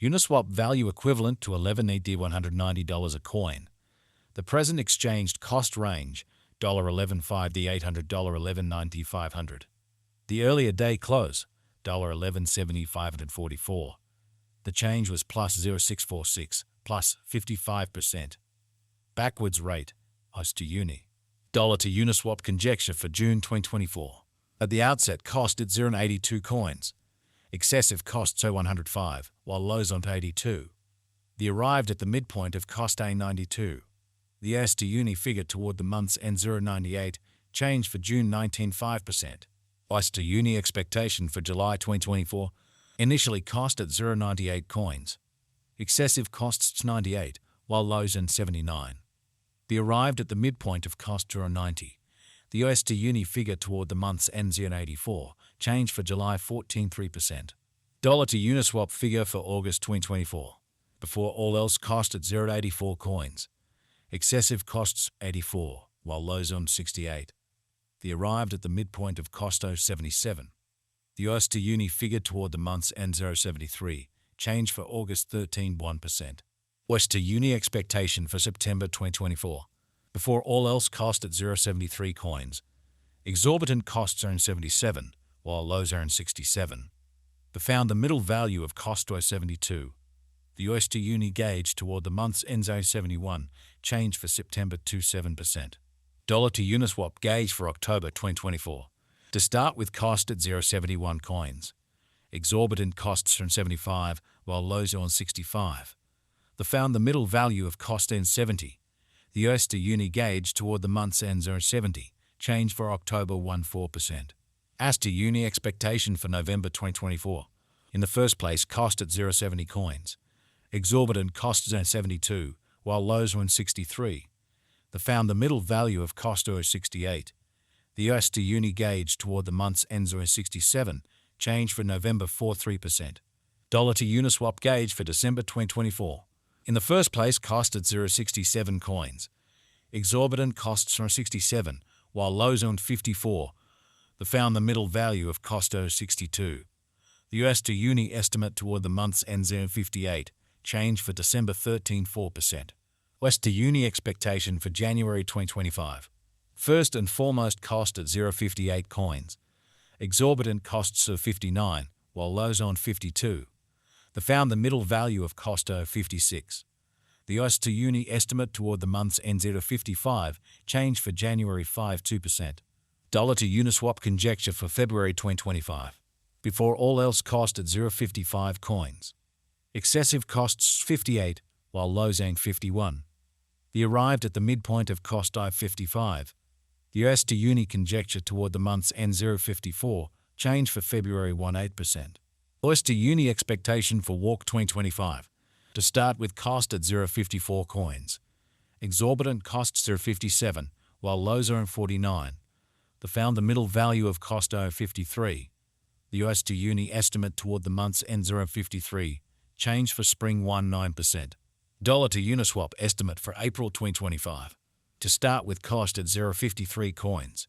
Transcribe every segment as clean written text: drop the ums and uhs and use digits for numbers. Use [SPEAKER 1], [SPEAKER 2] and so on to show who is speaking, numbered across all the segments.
[SPEAKER 1] Uniswap value equivalent to $11,190 a coin. The present exchanged cost range $11.5 to $800, $11.90 $500. The earlier day close $11.70 $544. The change was plus 0.646 plus 55%. Backwards rate Us to Uni. Dollar to Uniswap conjecture for June 2024. At the outset cost at 0.82 coins. Excessive costs 105, while lows on 82. The arrived at the midpoint of cost A92. The Us to Uni figure toward the month's end 0.98, change for June 19.5%. Us to Uni expectation for July 2024. Initially cost at 0.98 coins. Excessive costs 98, while lows in 79. The arrived at the midpoint of cost 0.90. The Us to Uni figure toward the month's end 0.84, change for July 14.3%. Dollar to Uniswap figure for August 2024. Before all else cost at 0.84 coins. Excessive costs 84, while lows on 68. The arrived at the midpoint of cost 0.77. The Us to Uni figure toward the month's end 0.73, change for August 13.1%. Us to Uni expectation for September 2024. Before all else cost at 0.73 coins. Exorbitant costs are in 77, while lows are in 67. The found the middle value of cost 0.72. The Us to Uni gauge toward the month's end 0.71, change for September 2.7%. Dollar to Uniswap gauge for October 2024. To start with cost at 0.71 coins. Exorbitant costs are in 75, while lows are on 65. The found the middle value of cost in 70. The Us to Uni gauge toward the month's end 0.70, change for October 1.4%. As to Uni expectation for November 2024. In the first place, cost at 0.70 coins. Exorbitant costs are 72, while lows are in 63. The found the middle value of cost 0.68. The Us to Uni gauge toward the month's end 0.67, change for November 4.3%. Dollar to Uniswap gauge for December 2024. In the first place, cost at 0.67 coins. Exorbitant costs are 67, while lows on 54. The found the middle value of cost 0.62. The Us to Uni estimate toward the month's end 0.58, change for December 13.4%. Us to Uni expectation for January 2025. First and foremost cost at 0.58 coins. Exorbitant costs of 59, while lows on 52. The found the middle value of cost 0.56. The Us to Uni estimate toward the month's end 0.55, change for January 5.2%. Dollar to Uniswap conjecture for February 2025. Before all else cost at 0.55 coins. Excessive costs 58, while lows on 51. The arrived at the midpoint of cost 55. The Us to Uni conjecture toward the month's end 0.54, change for February 1.8%. Us to Uni expectation for Walk 2025. To start with cost at 0.54 coins. Exorbitant costs are 57, while lows are in 49. The found the middle value of cost 0.53. The Us to Uni estimate toward the month's end 0.53, change for spring 1.9%. Dollar to Uniswap estimate for April 2025. To start with cost at 0.53 coins.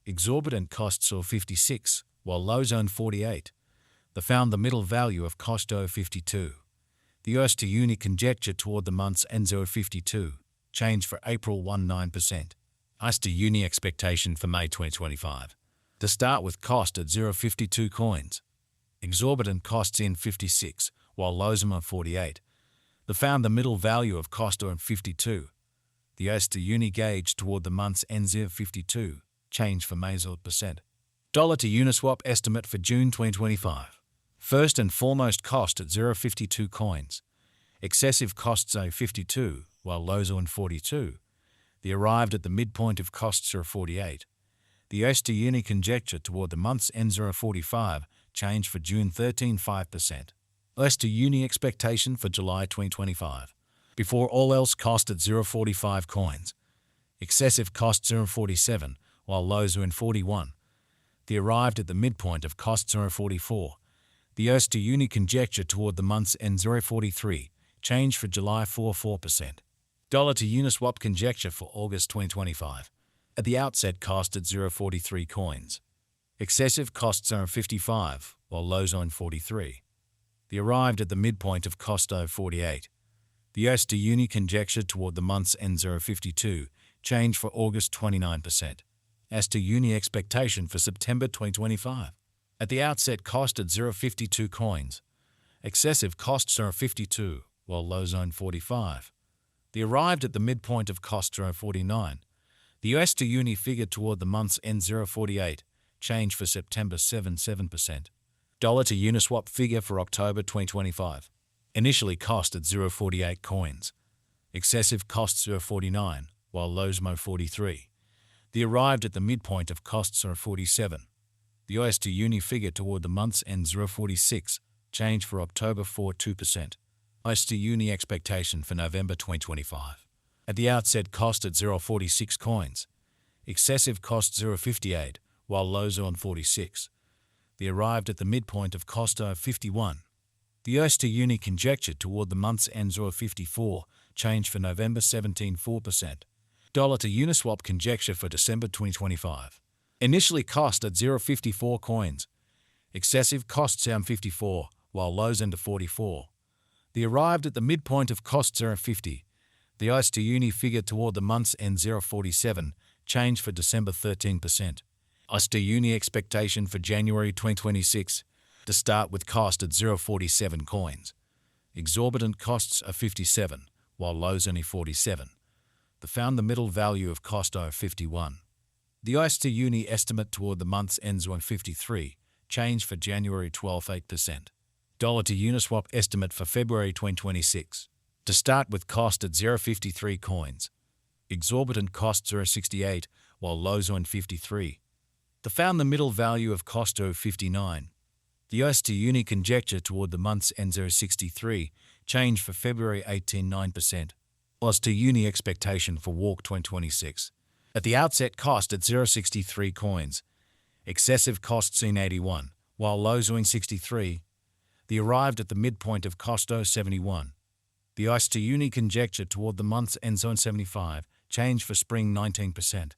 [SPEAKER 1] Exorbitant costs are 56, while lows on 48. The found the middle value of cost 0.52. The Us to Uni conjecture toward the month's end 0.52, change for April 1.9%. Us to Uni expectation for May 2025. To start with cost at 0.52 coins. Exorbitant costs in 56, while lows are 48. The found the middle value of cost are 52. The Us to Uni gauge toward the month's end 0.52, change for May 0%. Dollar to Uniswap estimate for June 2025. First and foremost cost at 0.52 coins. Excessive costs are 52, while lows are 42. The arrived at the midpoint of costs are 48. The Us to Uni conjecture toward the month's end 0.45, change for June 13.5%. Us to Uni expectation for July 2025. Before all else cost at 0.45 coins. Excessive costs are 47, while lows are in 41. The arrived at the midpoint of costs are 44. The Us to Uni conjecture toward the month's end 0.43, change for July 4.4%. Dollar to Uniswap conjecture for August 2025. At the outset cost at 0.43 coins. Excessive costs are 55, while lows are 43. The arrived at the midpoint of cost 0.48. The USD Uni conjecture toward the month's end 0.52, change for August 29%. USD Uni expectation for September 2025. At the outset cost at 0.52 coins. Excessive costs 0.52, while low zone 45. The arrived at the midpoint of cost 0.49. The USD Uni figure toward the month's end 0.48, change for September 7%. Dollar to Uniswap figure for October 2025. Initially cost at 0.48 coins. Excessive costs 0.49, while lows 0.43. The arrived at the midpoint of costs 0.47. The USD Uni figure toward the month's end 0.46, change for October 2%. USD Uni expectation for November 2025. At the outset cost at 0.46 coins. Excessive cost 0.58, while lows on 46. The arrived at the midpoint of cost 0.51. The USD Uni conjecture toward the month's end 0.54, change for November 4%. Dollar to Uniswap conjecture for December 2025. Initially cost at 0.54 coins. Excessive cost 54, while lows into 44. The arrived at the midpoint of cost 0.50. The USD Uni figure toward the month's end 0.47, change for December 13%. USD Uni expectation for January 2026. To start with cost at 0.47 coins. Exorbitant costs are 57, while lows only 47. Found the middle value of cost 0.51. The USD Uni estimate toward the month's ends 1.53, change for January 8%. Dollar to Uniswap estimate for February 2026. To start with cost at 0.53 coins. Exorbitant costs 0.68, while lows on 53. Found the middle value of cost 0.59. The USD Uni conjecture toward the month's end 0.63, change for February 9%. USD Uni expectation for Walk 2026. At the outset cost at 0.63 coins. Excessive costs in 81, while lows in 63. The arrived at the midpoint of cost 0.71. The USD Uni conjecture toward the month's end zone 75, change for spring 19%.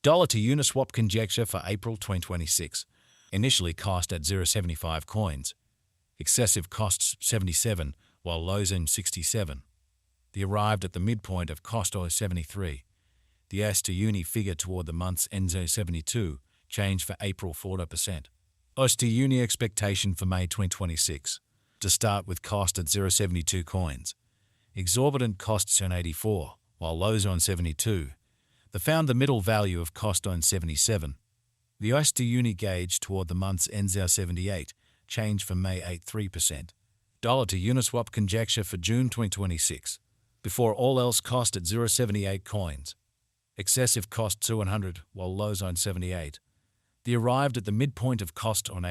[SPEAKER 1] Dollar to Uniswap conjecture for April 2026. Initially cost at 0.75 coins. Excessive costs 77, while lows in 67. The arrived at the midpoint of cost 0.73. The USD Uni figure toward the month's end 0.72, change for April 4%. USD Uni expectation for May 2026. To start with cost at 0.72 coins. Exorbitant costs on 84, while lows on 72. Found the middle value of cost on 77. The USD Uni gauge toward the month's end 0.78, change for May 3%. Dollar to Uniswap conjecture for June 2026. Before all else cost at 0.78 coins. Excessive costs 100, while lows on 78. The arrived at the midpoint of cost on